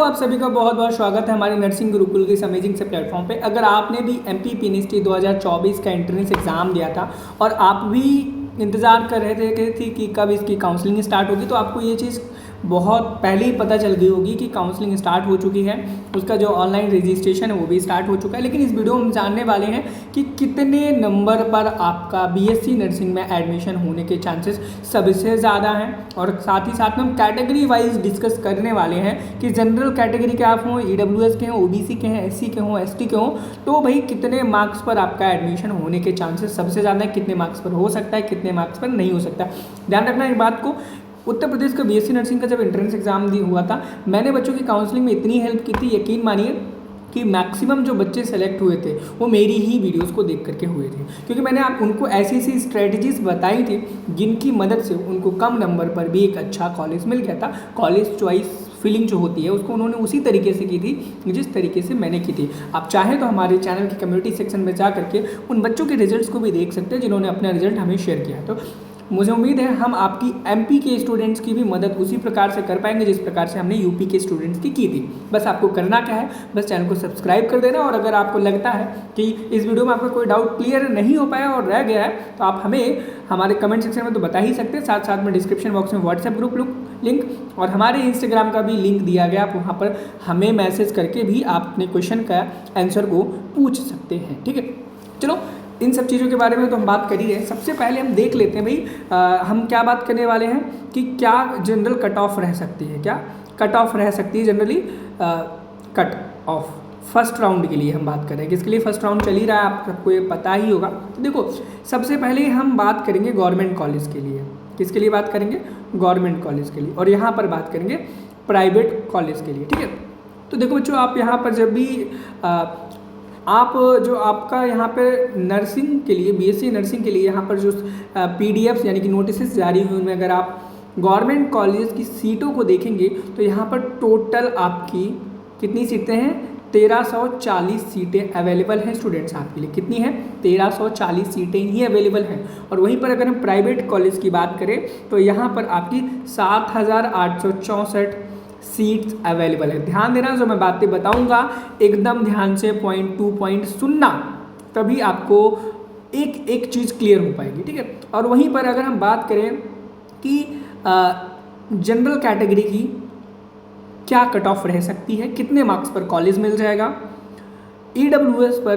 आप सभी का बहुत बहुत स्वागत है हमारे नर्सिंग गुरुकुल के इस अमेजिंग से प्लेटफॉर्म पे। अगर आपने भी एमपी पीएनएसटी 2024 का एंट्रेंस एग्ज़ाम दिया था और आप भी इंतज़ार कर रहे थे कि कब इसकी काउंसलिंग स्टार्ट होगी, तो आपको ये चीज़ बहुत पहले ही पता चल गई होगी कि काउंसलिंग स्टार्ट हो चुकी है। उसका जो ऑनलाइन रजिस्ट्रेशन है वो भी स्टार्ट हो चुका है। लेकिन इस वीडियो में हम जानने वाले हैं कि कितने नंबर पर आपका बीएससी नर्सिंग में एडमिशन होने के चांसेस सबसे ज़्यादा हैं, और साथ ही साथ में हम कैटेगरी वाइज डिस्कस करने वाले हैं कि जनरल कैटेगरी के आप हों, ईडब्ल्यूएस के हों, ओबीसी के हैं, एससी के हों, एसटी के हों, तो भाई कितने मार्क्स पर आपका एडमिशन होने के चांसेस सबसे ज़्यादा है, कितने मार्क्स पर हो सकता है, कितने मार्क्स पर नहीं हो सकता। ध्यान रखना एक बात को, उत्तर प्रदेश का बीएससी नर्सिंग का जब एंट्रेंस एग्जाम हुआ था, मैंने बच्चों की काउंसलिंग में इतनी हेल्प की थी, यकीन मानिए कि मैक्सिमम जो बच्चे सेलेक्ट हुए थे वो मेरी ही वीडियोस को देख करके हुए थे, क्योंकि मैंने आप उनको ऐसी ऐसी स्ट्रेटजीज बताई थी जिनकी मदद से उनको कम नंबर पर भी एक अच्छा कॉलेज मिल गया था। कॉलेज चॉइस फिलिंग जो होती है उसको उन्होंने उसी तरीके से की थी जिस तरीके से मैंने की थी। आप चाहें तो हमारे चैनल के कम्युनिटी सेक्शन में जा करके उन बच्चों के रिजल्ट्स को भी देख सकते हैं जिन्होंने अपना रिजल्ट हमें शेयर किया। तो मुझे उम्मीद है हम आपकी एमपी के स्टूडेंट्स की भी मदद उसी प्रकार से कर पाएंगे जिस प्रकार से हमने यूपी के स्टूडेंट्स की थी। बस आपको करना क्या है, बस चैनल को सब्सक्राइब कर देना, और अगर आपको लगता है कि इस वीडियो में आपका कोई डाउट क्लियर नहीं हो पाया और रह गया है तो आप हमें हमारे कमेंट सेक्शन में तो बता ही सकते हैं, साथ साथ में डिस्क्रिप्शन बॉक्स में व्हाट्सएप ग्रुप लिंक और हमारे इंस्टाग्राम का भी लिंक दिया गया, आप वहाँ पर हमें मैसेज करके भी आप अपने क्वेश्चन का आंसर को पूछ सकते हैं। ठीक है, चलो इन सब चीज़ों के बारे में तो हम बात कर ही रहे हैं। सबसे पहले हम देख लेते हैं भाई हम क्या बात करने वाले हैं कि क्या जनरल कट ऑफ रह सकती है, क्या कट ऑफ रह सकती है generally cut off first round के लिए हम बात कर रहे हैं। किसके लिए फर्स्ट राउंड चल ही रहा है, आप सबको ये पता ही होगा। तो देखो, सबसे पहले हम बात करेंगे गवर्नमेंट कॉलेज के लिए। किसके लिए बात करेंगे? गवर्नमेंट कॉलेज के लिए, और यहाँ पर बात करेंगे प्राइवेट कॉलेज के लिए। ठीक है, तो देखो बच्चों, आप यहाँ पर जब भी आप जो आपका यहाँ पर नर्सिंग के लिए, बीएससी नर्सिंग के लिए यहाँ पर जो पीडीएफ्स यानी कि नोटिस जारी हुए उनमें अगर आप गवर्नमेंट कॉलेज की सीटों को देखेंगे तो यहाँ पर टोटल आपकी कितनी सीटें हैं? 1340 सीटें अवेलेबल हैं स्टूडेंट्स आपके लिए। कितनी हैं? 1340 सीटें ही अवेलेबल हैं। और वहीं पर अगर हम प्राइवेट कॉलेज की बात करें तो यहाँ पर आपकी 7864 सीट्स अवेलेबल है। ध्यान देना, जो मैं बातें बताऊंगा एकदम ध्यान से पॉइंट टू पॉइंट सुनना, तभी आपको एक एक चीज़ क्लियर हो पाएगी। ठीक है, और वहीं पर अगर हम बात करें कि जनरल कैटेगरी की क्या कट ऑफ रह सकती है, कितने मार्क्स पर कॉलेज मिल जाएगा, ईडब्ल्यूएस पर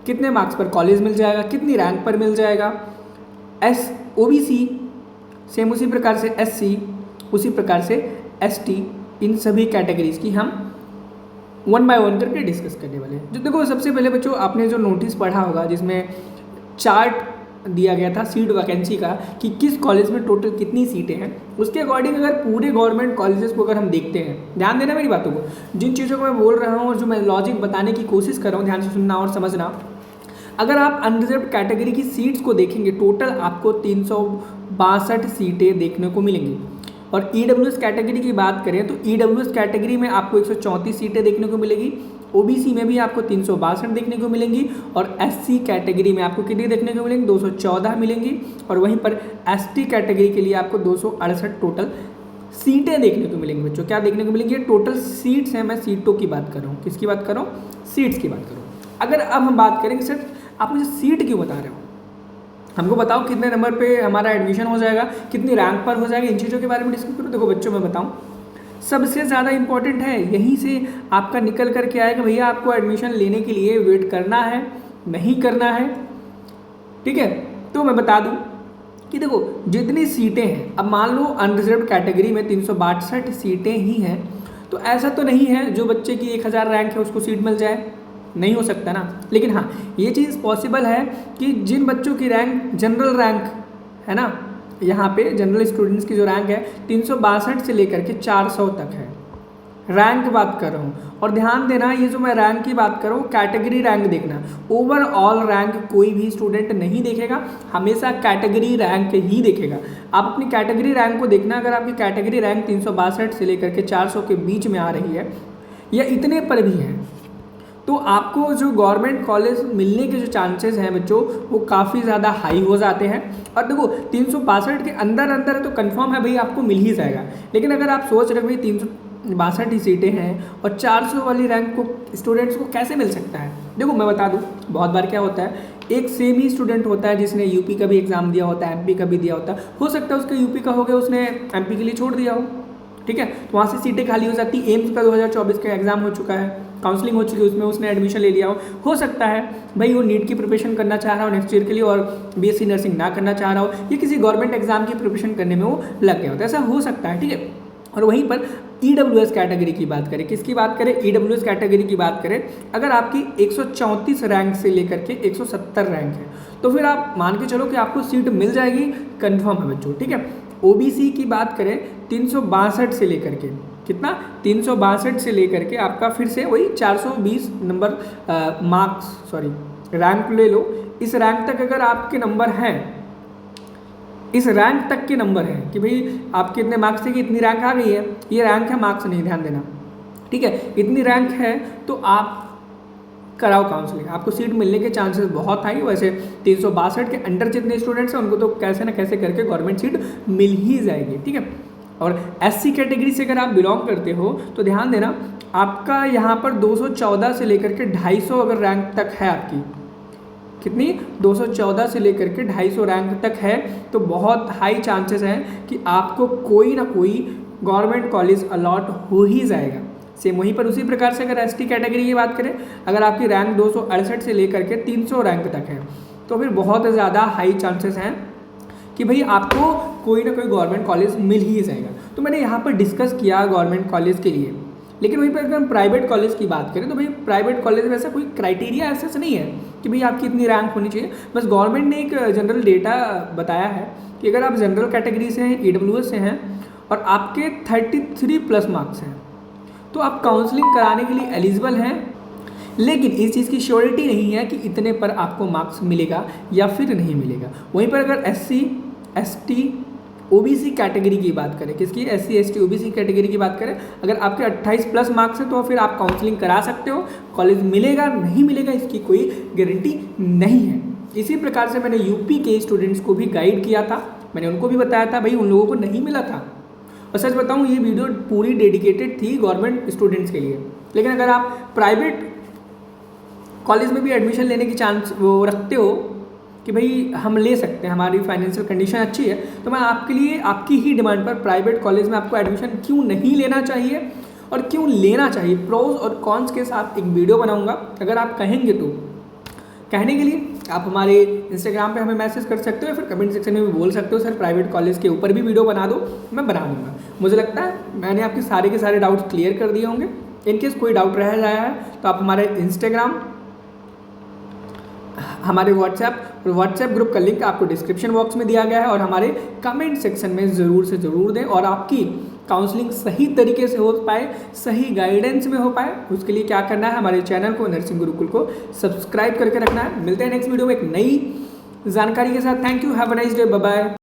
कितने मार्क्स पर कॉलेज मिल जाएगा, कितनी रैंक पर मिल जाएगा, ओबीसी सेम उसी प्रकार से, एससी उसी प्रकार से, एसटी, इन सभी कैटेगरीज की हम वन बाय वन करके डिस्कस करने वाले हैं। जो देखो, सबसे पहले बच्चों आपने जो नोटिस पढ़ा होगा जिसमें चार्ट दिया गया था सीट वैकेंसी का कि किस कॉलेज में टोटल कितनी सीटें हैं, उसके अकॉर्डिंग अगर पूरे गवर्नमेंट कॉलेजेस को अगर हम देखते हैं, ध्यान देना मेरी बातों को, जिन चीज़ों को मैं बोल रहा हूँ और जो मैं लॉजिक बताने की कोशिश कर रहा हूँ, ध्यान से सुनना और समझना। अगर आप अनरिजर्व कैटेगरी की सीट्स को देखेंगे, टोटल आपको 362 सीटें देखने को मिलेंगी। और ईडब्ल्यूएस कैटेगरी की बात करें तो ईडब्ल्यूएस कैटेगरी में आपको 134 सीटें देखने को मिलेगी, ओबीसी में भी आपको 362 देखने को मिलेंगी, और एससी कैटेगरी में आपको कितनी देखने को मिलेंगी? 214 मिलेंगी, और वहीं पर एसटी कैटेगरी के लिए आपको 268 टोटल सीटें देखने को मिलेंगी। बच्चों क्या देखने को मिलेंगी? टोटल सीट्स हैं, मैं सीटों की बात कर रहा हूँ। किसकी बात कर रहा हूँ? सीट्स की बात कर रहा हूँ। अगर अब हम बात करेंगे सर आप मुझे सीट क्यों बता रहे हो, हमको बताओ कितने नंबर पे हमारा एडमिशन हो जाएगा, कितनी रैंक पर हो जाएगा, इन चीज़ों के बारे में डिस्कस करो। देखो बच्चों, मैं बताऊं, सबसे ज़्यादा इंपॉर्टेंट है, यहीं से आपका निकल कर के आएगा भैया आपको एडमिशन लेने के लिए वेट करना है नहीं करना है। ठीक है, तो मैं बता दूं कि देखो जितनी सीटें हैं, अब मान लो अनरिजर्व कैटेगरी में 362 सीटें ही हैं, तो ऐसा तो नहीं है जो बच्चे की 1000 रैंक है उसको सीट मिल जाए, नहीं हो सकता ना। लेकिन हाँ, ये चीज़ पॉसिबल है कि जिन बच्चों की रैंक जनरल रैंक है ना, यहाँ पे जनरल स्टूडेंट्स की जो रैंक है 362 से लेकर के 400 तक है, रैंक बात कर रहा हूँ। और ध्यान देना, ये जो मैं रैंक की बात कर रहा हूँ कैटेगरी रैंक देखना, ओवरऑल रैंक कोई भी स्टूडेंट नहीं देखेगा, हमेशा कैटेगरी रैंक ही देखेगा। आप अपनी कैटेगरी रैंक को देखना, अगर आपकी कैटेगरी रैंक 362 से लेकर के 400 के बीच में आ रही है या इतने पर भी है, तो आपको जो गवर्नमेंट कॉलेज मिलने के जो चांसेस हैं बच्चों वो काफ़ी ज़्यादा हाई हो जाते हैं। और देखो 362 के अंदर अंदर तो कंफर्म है भाई आपको मिल ही जाएगा। लेकिन अगर आप सोच रहे भाई 62 ही सीटें हैं और 400 वाली रैंक को स्टूडेंट्स को कैसे मिल सकता है? देखो मैं बता दूं, बहुत बार क्या होता है, एक सेम ही स्टूडेंट होता है जिसने यूपी का भी एग्ज़ाम दिया होता है, एमपी का भी दिया होता है, हो सकता है उसका यूपी का हो गया, उसने एमपी के लिए छोड़ दिया हो, ठीक है, तो वहाँ से सीटें खाली हो जाती। एम्स का 2024 का एग्ज़ाम हो चुका है, काउंसलिंग हो चुकी है, उसमें उसने एडमिशन ले लिया हो सकता है भाई वो नीट की प्रिपरेशन करना चाह रहा हो नेक्स्ट ईयर के लिए और बीएससी नर्सिंग ना करना चाह रहा हो, या किसी गवर्नमेंट एग्जाम की प्रिपरेशन करने में वो लग गया होता है, ऐसा हो सकता है, ठीक है। और वहीं पर EWS कैटेगरी की बात करें, किसकी बात करें, EWS कैटेगरी की बात करें, अगर आपकी 134 रैंक से लेकर के 170 रैंक है तो फिर आप मान के चलो कि आपको सीट मिल जाएगी, कंफर्म है बच्चों, ठीक है। OBC की बात करें 362 से लेकर के कितना, 362 से लेकर के आपका फिर से वही 420 नंबर रैंक ले लो। इस रैंक तक अगर आपके नंबर हैं, इस रैंक तक के नंबर हैं कि भाई आपके इतने मार्क्स थे कि इतनी रैंक आ गई है, ये रैंक है, मार्क्स नहीं, ध्यान देना, ठीक है, इतनी रैंक है तो आप कराओ काउंसलिंग, आपको सीट मिलने के चांसेस बहुत हाई। वैसे 362 के अंडर जितने स्टूडेंट्स हैं उनको तो कैसे ना कैसे करके गवर्नमेंट सीट मिल ही जाएगी, ठीक है। और SC कैटेगरी से अगर आप बिलोंग करते हो तो ध्यान देना, आपका यहाँ पर 214 से लेकर के 250 अगर रैंक तक है आपकी, कितनी, 214 से लेकर के 250 रैंक तक है, तो बहुत हाई चांसेस हैं कि आपको कोई ना कोई गवर्नमेंट कॉलेज अलॉट हो ही जाएगा। सेम वहीं पर उसी प्रकार से अगर ST कैटेगरी की बात करें, अगर आपकी रैंक 268 से लेकर के 300 रैंक तक है तो फिर बहुत ज़्यादा हाई चांसेस हैं कि भाई आपको कोई ना कोई गवर्नमेंट कॉलेज मिल ही जाएगा। तो मैंने यहाँ पर डिस्कस किया गवर्नमेंट कॉलेज के लिए, लेकिन वहीं पर अगर हम प्राइवेट कॉलेज की बात करें तो भाई प्राइवेट कॉलेज में ऐसा कोई क्राइटेरिया ऐसा नहीं है कि भाई आपकी इतनी रैंक होनी चाहिए। बस गवर्नमेंट ने एक जनरल डेटा बताया है कि अगर आप जनरल कैटेगरी से हैं, EWS से हैं और आपके 33+ मार्क्स हैं तो आप काउंसलिंग कराने के लिए एलिजिबल हैं, लेकिन इस चीज़ की श्योरिटी नहीं है कि इतने पर आपको मार्क्स मिलेगा या फिर नहीं मिलेगा। वहीं पर अगर SC ST OBC कैटेगरी की बात करें, किसकी, SC ST OBC कैटेगरी की बात करें, अगर आपके 28+ मार्क्स हैं तो फिर आप काउंसलिंग करा सकते हो, कॉलेज मिलेगा नहीं मिलेगा इसकी कोई गारंटी नहीं है। इसी प्रकार से मैंने यूपी के स्टूडेंट्स को भी गाइड किया था, मैंने उनको भी बताया था भाई उन लोगों को नहीं मिला था, और सच बताऊँ ये वीडियो पूरी डेडिकेटेड थी गवर्नमेंट स्टूडेंट्स के लिए। लेकिन अगर आप प्राइवेट कॉलेज में भी एडमिशन लेने की चांस वो रखते हो कि भाई हम ले सकते हैं, हमारी फाइनेंशियल कंडीशन अच्छी है, तो मैं आपके लिए आपकी ही डिमांड पर प्राइवेट कॉलेज में आपको एडमिशन क्यों नहीं लेना चाहिए और क्यों लेना चाहिए, प्रोज और कॉन्स के साथ एक वीडियो बनाऊंगा। अगर आप कहेंगे तो कहने के लिए आप हमारे इंस्टाग्राम पे हमें मैसेज कर सकते हो या फिर कमेंट सेक्शन में भी बोल सकते हो सर प्राइवेट कॉलेज के ऊपर भी वीडियो बना दो, मैं बना दूंगा। मुझे लगता है मैंने आपके सारे के सारे डाउट्स क्लियर कर दिए होंगे। इनकेस कोई डाउट रह जाया है तो आप हमारे इंस्टाग्राम, हमारे व्हाट्सएप ग्रुप का लिंक आपको डिस्क्रिप्शन बॉक्स में दिया गया है और हमारे कमेंट सेक्शन में ज़रूर से ज़रूर दें, और आपकी काउंसलिंग सही तरीके से हो पाए, सही गाइडेंस में हो पाए, उसके लिए क्या करना है, हमारे चैनल को नर्सिंग गुरुकुल को सब्सक्राइब करके रखना है। मिलते हैं नेक्स्ट वीडियो में एक नई जानकारी के साथ। Thank you, have a nice day, bye bye.